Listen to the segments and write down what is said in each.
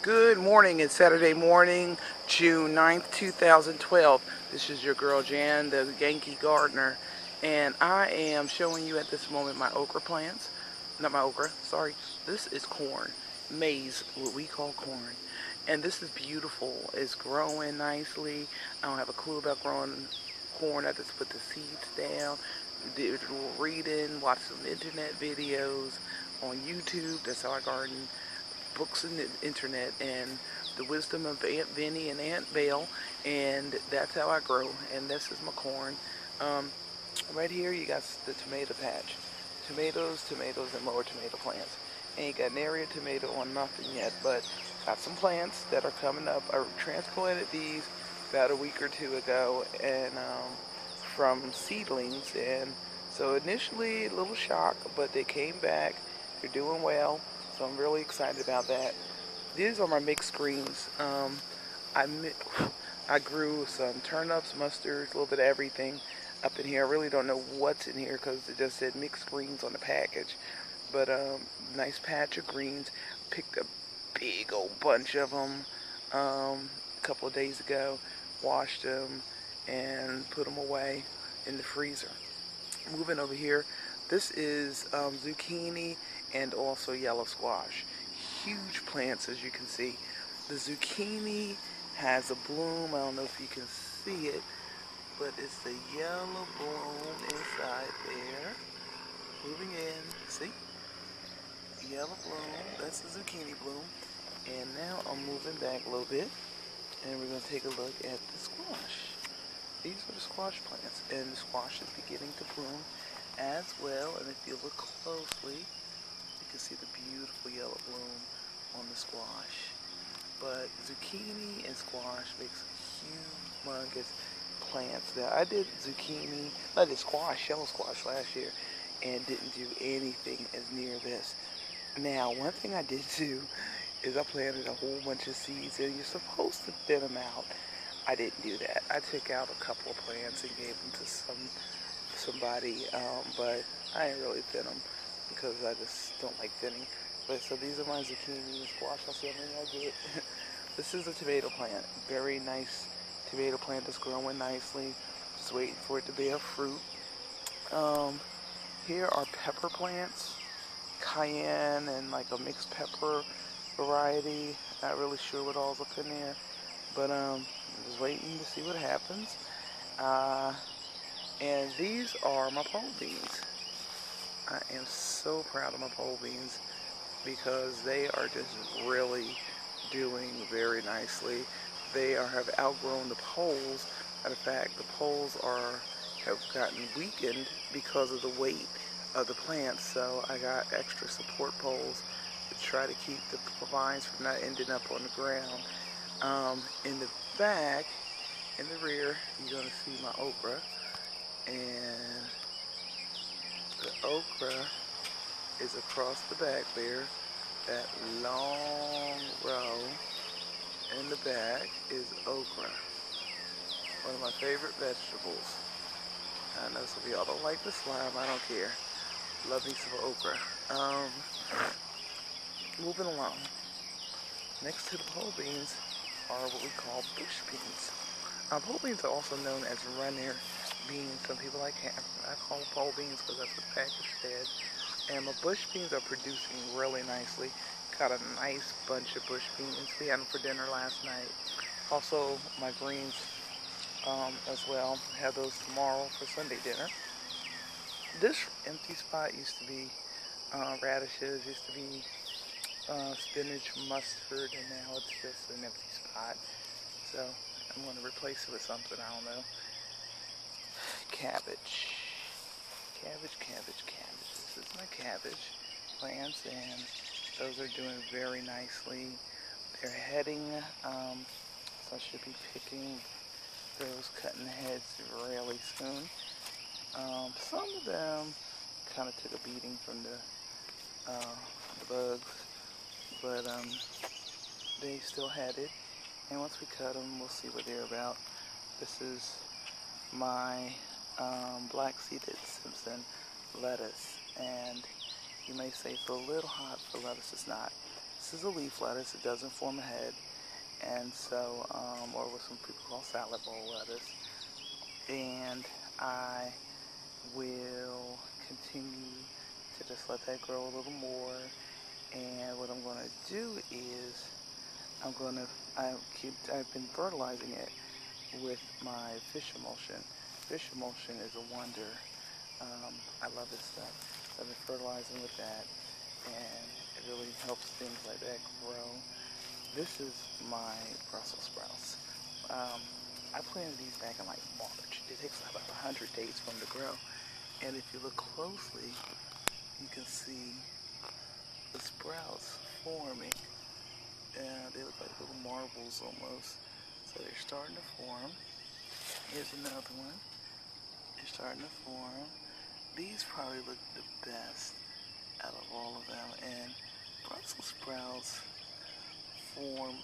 Good morning. It's Saturday morning, June 9th, 2012. This is your girl Jan, the Yankee gardener, and I am showing you at this moment my okra plants. Not my okra, sorry. This is corn, maize, what we call corn. And this is beautiful. It's growing nicely. I don't have a clue about growing corn. I just put the seeds down, did a little reading, watched some internet videos on YouTube. That's how I garden, books and the internet, and the wisdom of Aunt Vinny and Aunt Belle, and that's how I grow. And this is my corn. Um, right here you got the tomato patch. Tomatoes, tomatoes, and more tomato plants. Ain't got nary a tomato on nothing yet, but got some plants that are coming up. I transplanted these about a week or two ago, and from seedlings, and so initially a little shock, but they came back. They're doing well, so I'm really excited about that. These are my mixed greens. I I grew some turnips, mustards, a little bit of everything up in here. I really don't know what's in here because it just said mixed greens on the package. But nice patch of greens. Picked a big old bunch of them a couple of days ago. Washed them and put them away in the freezer. Moving over here, this is zucchini and also yellow squash. Huge plants, as you can see. The zucchini has a bloom. I don't know if you can see it, but it's the yellow bloom inside there. Moving in, see? Yellow bloom, that's the zucchini bloom. And now I'm moving back a little bit, and we're going to take a look at the squash. These are the squash plants, and the squash is beginning to bloom as well. And if you look closely, you can see the beautiful yellow bloom on the squash. But zucchini and squash makes humongous plants. Now, I did zucchini, I did squash, yellow squash last year, and didn't do anything as near this. Now, one thing I did do is I planted a whole bunch of seeds, and you're supposed to thin them out. I didn't do that. I took out a couple of plants and gave them to somebody, but I didn't really thin them because I just don't like thinning. But so these are my zucchini and squash. I'll see how many I get. This is a tomato plant. Very nice tomato plant that's growing nicely. Just waiting for it to bear fruit. Here are pepper plants. Cayenne and like a mixed pepper variety. Not really sure what all's up in there. But I'm just waiting to see what happens. And these are my pole beans. I am so proud of my pole beans because they are just really doing very nicely. They have outgrown the poles. Matter of fact, the poles have gotten weakened because of the weight of the plants. So I got extra support poles to try to keep the vines from not ending up on the ground. In the back, in the rear, you're going to see my okra. And the okra is across the back there. That long row in the back is okra. One of my favorite vegetables. I know some of y'all don't like the slime. I don't care. Love me some okra. Moving along. Next to the pole beans are what we call bush beans. Pole beans are also known as runner beans. Some people like I call them pole beans because that's what the package said. And my bush beans are producing really nicely. Got a nice bunch of bush beans. We had them for dinner last night. Also, my greens as well. Have those tomorrow for Sunday dinner. This empty spot used to be radishes, used to be spinach, mustard, and now it's just an empty spot. So I'm going to replace it with something, I don't know. Cabbage. Cabbage, cabbage, cabbage. This is my cabbage plants, and those are doing very nicely. They're heading, so I should be picking those cutting heads really soon. Some of them kind of took a beating from the bugs, but they still had it. And once we cut them, we'll see what they're about. This is my black-seeded Simpson lettuce, and you may say it's a little hot for lettuce. It's not. this is a leaf lettuce. It doesn't form a head. And so, or what some people call salad bowl lettuce. And I will continue to just let that grow a little more. And what I'm going to do is I've been fertilizing it with my fish emulsion. Fish emulsion is a wonder. I love this stuff. So I've been fertilizing with that, and it really helps things like that grow. This is my Brussels sprouts. I planted these back in like March. It takes about 100 days for them to grow. And if you look closely, you can see the sprouts forming. They look like little marbles almost. So they're starting to form. Here's another one. They're starting to form. These probably look the best out of all of them. And Brussels sprouts form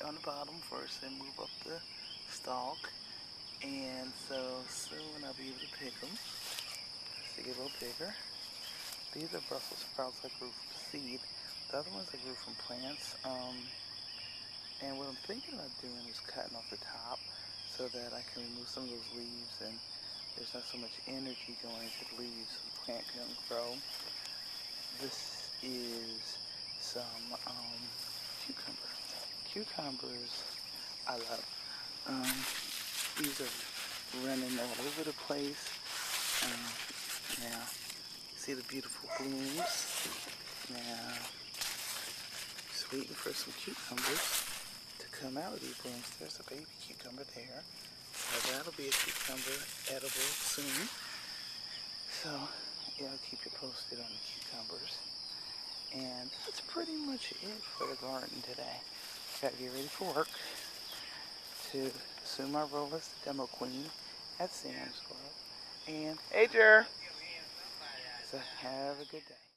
on the bottom first, then move up the stalk. And so soon I'll be able to pick them as they get a little bigger. These are Brussels sprouts that grew from seed. The other ones I grew from plants. And what I'm thinking of doing is cutting off the top so that I can remove some of those leaves, and there's not so much energy going into the leaves so the plant can grow. This is some cucumber. Cucumbers I love. These are running all over the place. Now, see the beautiful blooms. Now, just waiting for some cucumbers to come out of these blooms. There's a baby cucumber there. So that'll be a cucumber edible soon. So, yeah, I'll keep you posted on the cucumbers. And that's pretty much it for the garden today. Gotta get ready for work to assume my role as the demo queen at Sam's Club. And, hey, Jer. So have a good day.